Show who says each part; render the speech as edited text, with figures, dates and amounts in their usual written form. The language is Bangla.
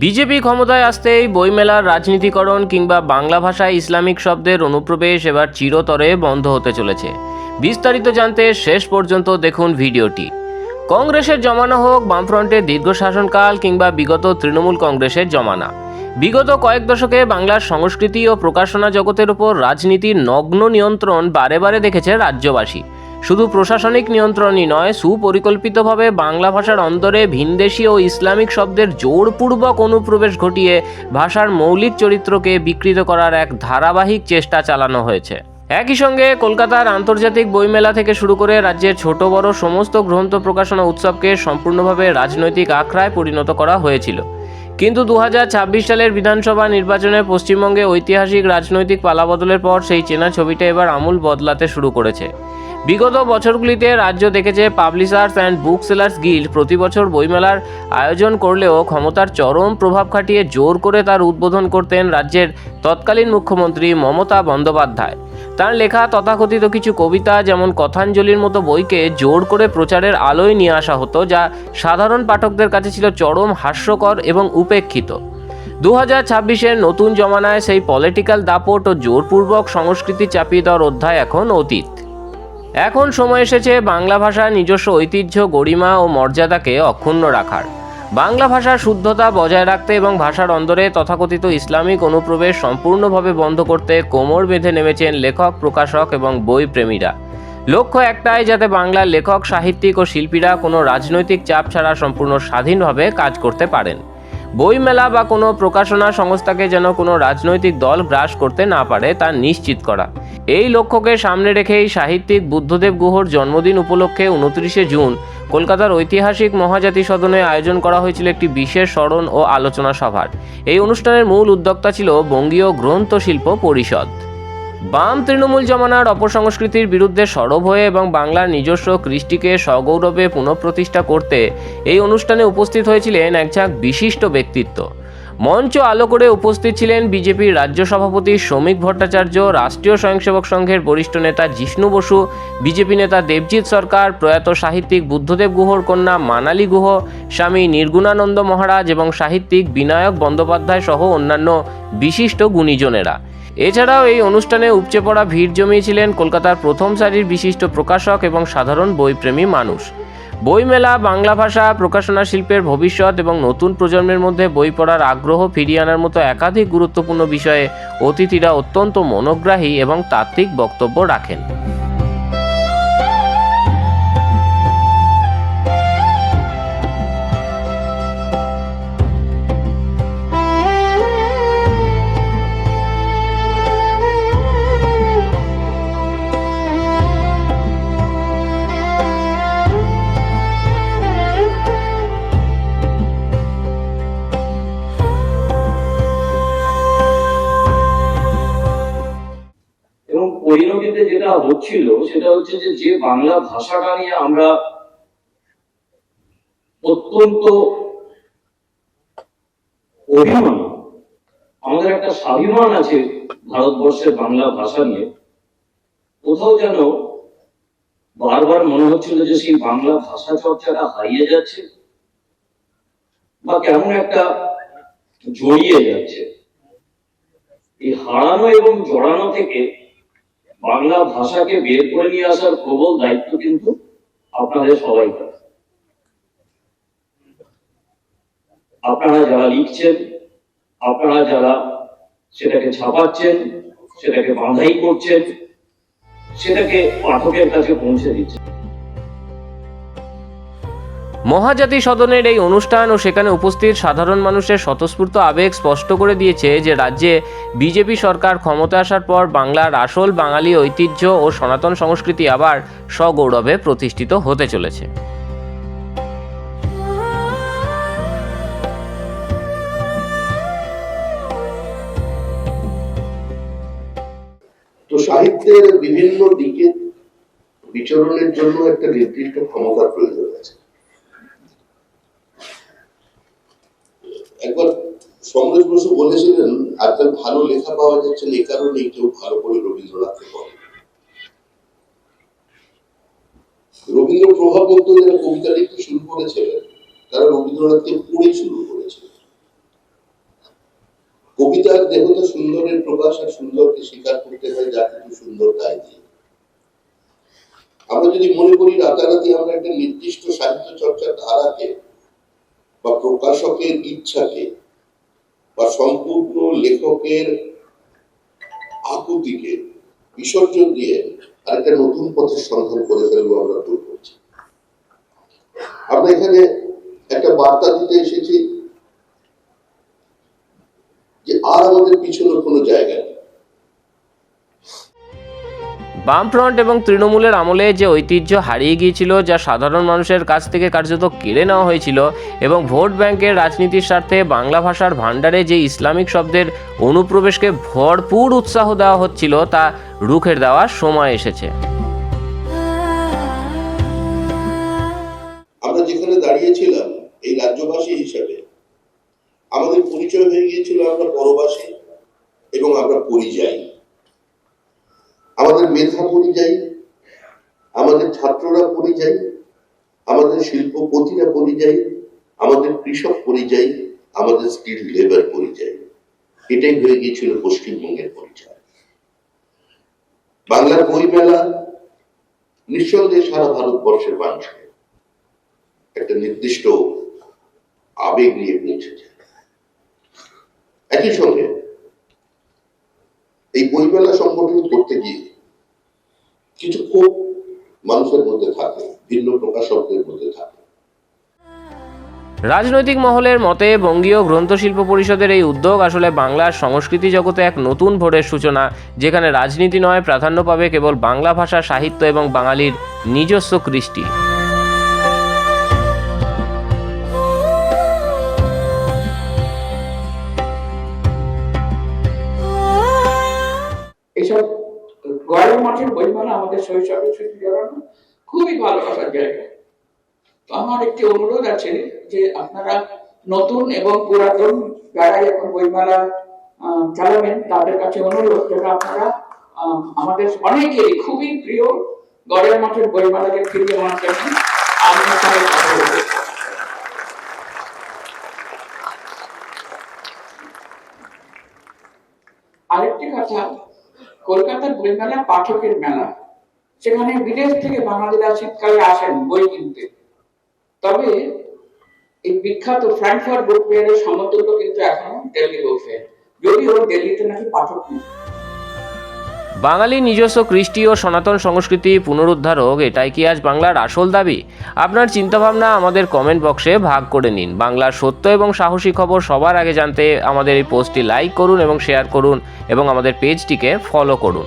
Speaker 1: বিজেপি ক্ষমতায় আসতেই বইমেলার রাজনীতিকরণ কিংবা বাংলা ভাষায় ইসলামিক শব্দের অনুপ্রবেশ এবার চিরতরে বন্ধ হতে চলেছে। বিস্তারিত জানতে শেষ পর্যন্ত দেখুন ভিডিওটি। কংগ্রেসের জমানা হোক, বামফ্রন্টের দীর্ঘ শাসনকাল কিংবা বিগত তৃণমূল কংগ্রেসের জমানা, বিগত কয়েক দশকে বাংলার সংস্কৃতি ও প্রকাশনা জগতের উপর রাজনীতির নগ্ন নিয়ন্ত্রণ বারে বারে দেখেছে রাজ্যবাসী। শুধু প্রশাসনিক নিয়ন্ত্রণই নয়, সুপরিকল্পিতভাবে বাংলা ভাষার অন্দরে ভিনদেশী ও ইসলামিক শব্দের জোরপূর্বক অনুপ্রবেশ ঘটিয়ে ভাষার মৌলিক চরিত্রকে বিকৃত করার এক ধারাবাহিক চেষ্টা চালানো হয়েছে। একই সঙ্গে কলকাতার আন্তর্জাতিক বইমেলা থেকে শুরু করে রাজ্যের ছোট বড় সমস্ত গ্রন্থ প্রকাশনা উৎসবকে সম্পূর্ণভাবে রাজনৈতিক আখড়ায় পরিণত করা হয়েছিল। কিন্তু 2026 সালের বিধানসভা নির্বাচনে পশ্চিমবঙ্গে ঐতিহাসিক রাজনৈতিক পালাবদলের পর সেই চেনা ছবিটা এবার আমূল বদলাতে শুরু করেছে। বিগত বছরগুলিতে রাজ্য দেখেছে publishers and booksellers guild প্রতি বছর বইমেলার আয়োজন করলেও ক্ষমতার চরম প্রভাব খাটিয়ে জোর করে তার উদ্বোধন করতেন রাজ্যের তৎকালীন মুখ্যমন্ত্রী মমতা বন্দ্যোপাধ্যায়। তার লেখা তথাকথিত কিছু কবিতা, যেমন কথাঞ্জলির মতো বইকে জোর করে প্রচারের আলোয় নিয়ে আসা হতো, যা সাধারণ পাঠকদের কাছে ছিল চরম হাস্যকর এবং উপেক্ষিত। 2026-এর নতুন জমানায় সেই পলিটিক্যাল দাপট ও জোরপূর্বক সংস্কৃতি চাপিয়ে দেওয়ার অধ্যায় এখন অতীত। এখন সময় এসেছে বাংলা ভাষার নিজস্ব ঐতিহ্য, গরিমা ও মর্যাদাকে অক্ষুণ্ণ রাখার, বাংলা ভাষার শুদ্ধতা বজায় রাখতে এবং ভাষার অন্দরে তথাকথিত ইসলামিক অনুপ্রবেশ সম্পূর্ণভাবে বন্ধ করতে কোমর বেঁধে নেমেছেন লেখক, প্রকাশক এবং বই প্রেমীরা। লক্ষ্য একটাই, যাতে বাংলার লেখক, সাহিত্যিক ও শিল্পীরা কোনো রাজনৈতিক চাপ ছাড়া সম্পূর্ণ স্বাধীনভাবে কাজ করতে পারেন। বইমেলা বা কোনো প্রকাশনা সংস্থাকে যেন কোনো রাজনৈতিক দল গ্রাস করতে না পারে, তা নিশ্চিত করা। এই লক্ষ্যকে সামনে রেখেই সাহিত্যিক বুদ্ধদেব গুহর জন্মদিন উপলক্ষে 29শে জুন কলকাতার ঐতিহাসিক মহাজাতি সদনে আয়োজন করা হয়েছিল একটি বিশেষ স্মরণ ও আলোচনা সভার। এই অনুষ্ঠানের মূল উদ্যোক্তা ছিল বঙ্গীয় গ্রন্থ শিল্প পরিষদ। বাম তৃণমূল জমানার অপসংস্কৃতির বিরুদ্ধে সরব হয়ে এবং বাংলার নিজস্ব কৃষ্টিকে সগৌরবে পুনঃপ্রতিষ্ঠা করতে এই অনুষ্ঠানে উপস্থিত হয়েছিলেন একঝাঁক বিশিষ্ট ব্যক্তিত্ব। মঞ্চ আলো করে উপস্থিত ছিলেন বিজেপির রাজ্য সভাপতি শ্রমিক ভট্টাচার্য, রাষ্ট্রীয় স্বয়ংসেবক সংঘের বরিষ্ঠ নেতা জিষ্ণু বসু, বিজেপি নেতা দেবজিৎ সরকার, প্রয়াত সাহিত্যিক বুদ্ধদেব গুহর কন্যা মানালী গুহ, স্বামী নির্গুণানন্দ মহারাজ এবং সাহিত্যিক বিনায়ক বন্দ্যোপাধ্যায় সহ অন্যান্য বিশিষ্ট গুণীজনেরা। এছাড়াও এই অনুষ্ঠানে উপচে পড়া ভিড় জমিয়েছিলেন কলকাতার প্রথম সারির বিশিষ্ট প্রকাশক এবং সাধারণ বইপ্রেমী মানুষ। বইমেলা বাংলা ভাষা, প্রকাশনা শিল্পের ভবিষ্যৎ এবং নতুন প্রজন্মের মধ্যে বই পড়ার আগ্রহ ফিরিয়ে আনার মতো একাধিক গুরুত্বপূর্ণ বিষয়ে অতিথিরা অত্যন্ত মনোগ্রাহী এবং তাত্ত্বিক বক্তব্য রাখেন।
Speaker 2: পরিণতিতে যেটা হচ্ছিল সেটা হচ্ছে যে বাংলা ভাষাটা নিয়ে আমরা অত্যন্ত অভিমান, আমাদের একটা স্বাভিমান আছে ভারতবর্ষের বাংলা ভাষা নিয়ে। কোথাও যেন বারবার মনে হচ্ছিল যে সেই বাংলা ভাষা চর্চাটা হারিয়ে যাচ্ছে বা কেমন একটা জড়িয়ে যাচ্ছে। এই হারানো এবং জড়ানো থেকে বাংলা ভাষাকে বের করে নিয়ে আসার প্রবল দায়িত্ব কিন্তু আপনাদের সবাইকার। আপনারা যারা লিখছেন, আপনারা যারা সেটাকে ছাপাচ্ছেন, সেটাকে বাঁধাই করছেন, সেটাকে পাঠকের কাছে পৌঁছে দিচ্ছেন।
Speaker 1: মহাজাতি সদনের এই অনুষ্ঠান ও সেখানে উপস্থিত সাধারণ মানুষের স্বতঃস্ফূর্ত আবেগ স্পষ্ট করে দিয়েছে যে রাজ্যে বিজেপি সরকার ক্ষমতা আসার পর বাংলার আসল বাঙালি ঐতিহ্য ও সনাতন সংস্কৃতি আবার সগৌরবে প্রতিষ্ঠিত হতে চলেছে।
Speaker 3: তো সাহিত্যের বিভিন্ন দিকে বিচরণের জন্য একটা নির্দিষ্ট ক্ষমতার প্রয়োজন আছে। একবার সমরেশ বসু বলেছিলেন, আজকাল ভালো লেখা পাওয়া যাচ্ছে না, এই কারণে কেউ ভালো করে রবীন্দ্রনাথকে পড়ে। রবীন্দ্র প্রভাব যারা কবিতা লিখতে শুরু করেছিলেন তারা রবীন্দ্রনাথকে পড়েই শুরু করেছিলেন। দেহতা সুন্দরের প্রকাশ আর সুন্দরকে স্বীকার করতে হয় যা কিছু সুন্দর তাই দিয়ে। আমরা যদি মনে করি রাতারাতি আমরা একটা নির্দিষ্ট সাহিত্য চর্চার ধারাকে বা প্রকাশকের ইচ্ছাকে বা সম্পূর্ণ লেখকের আকুতিকে বিসর্জন দিয়ে আরেকটা নতুন পথের সন্ধান করে ফেলবো, আমরা ভুল করছি। আমরা এখানে একটা বার্তা দিতে এসেছি যে আর আমাদের পিছনে কোনো জায়গা নেই।
Speaker 1: বামফ্রন্ট এবং তৃণমূলের আমলে যে ঐতিহ্য হারিয়ে গিয়েছিল, যা সাধারণ মানুষের কাছ থেকে কার্যত কেড়ে নেওয়া হয়েছিল, এবং ভোট ব্যাংকের রাজনীতির স্বার্থে বাংলা ভাষার ভাণ্ডারে যে ইসলামিক শব্দের অনুপ্রবেশকে ভরপুর উৎসাহ দেওয়া হচ্ছিল, তা রুখে দেওয়ার সময় এসেছে।
Speaker 3: আমরা যেখানে দাঁড়িয়েছিলাম এই রাজ্যবাসী হিসেবে আমাদের পরিচয় হয়ে গিয়েছিল আমরা পরবাসী এবং আমরা পরিযায়ী। আমাদের মেধা পরিযায়ী, আমাদের ছাত্ররা পরিযায়ী, আমাদের শিল্পপতিরা পরিযায়ী, আমাদের কৃষক পরিযায়ী, আমাদের স্কিল লেবার পরিযায়ী। এটাই হয়ে গিয়েছিল পশ্চিমবঙ্গের পরিচয়। বাংলার বইমেলা নিঃসন্দেহে সারা ভারতবর্ষের মানুষকে একটা নির্দিষ্ট আবেগ নিয়ে পৌঁছেছে। একই সঙ্গে এই বইমেলা সংগঠন করতে গিয়ে কিছু ক্ষোভ মানুষের মধ্যে থাকে, ভিন্ন প্রকাশকদের মধ্যে থাকে।
Speaker 1: রাজনৈতিক মহলের মতে বঙ্গীয় গ্রন্থশিল্প পরিষদের এই উদ্যোগ আসলে বাংলার সংস্কৃতি জগতে এক নতুন ভোরের সূচনা, যেখানে রাজনীতি নয়, প্রাধান্য পাবে কেবল বাংলা ভাষা, সাহিত্য এবং বাঙালির নিজস্ব কৃষ্টি।
Speaker 4: এইসব গড়ের মাঠের বইমেলা আমাদের শৈশবের স্মৃতি জড়ানো খুবই ভালোবাসার জায়গা। তো আমার একটি অনুরোধ আছে যে আপনারা নতুন এবং পুরাতন যারাই এখন বইমেলা চালাবেন তাদের কাছে অনুরোধ যেটা আপনারা আমাদের অনেকেরই খুবই প্রিয় গড়ের মাঠের বইমেলাকে ফিরিয়ে আনার জন্য আপনার সঙ্গে কথা বলবো। আরেকটি কথা, কলকাতার বইমেলা পাঠকের মেলা, সেখানে বিদেশ থেকে বাঙালিরা শীতকালে আসেন বই কিনতে। তবে এই বিখ্যাত ফ্র্যাঙ্কফার্ট বুক ফেয়ারের সমতুল্য কিন্তু এখনো দিল্লি বুক ফেয়ার, যদিও দিল্লিতে নাকি পাঠক নেই।
Speaker 1: বাঙালি নিজস্ব কৃষ্টি ও সনাতন সংস্কৃতি পুনরুদ্ধার হোক, এটাই কি আজ বাংলার আসল দাবি? আপনার চিন্তাভাবনা আমাদের কমেন্ট বক্সে ভাগ করে নিন। বাংলার সত্য এবং সাহসী খবর সবার আগে জানতে আমাদের এই পোস্টটি লাইক করুন এবং শেয়ার করুন এবং আমাদের পেজটিকে ফলো করুন।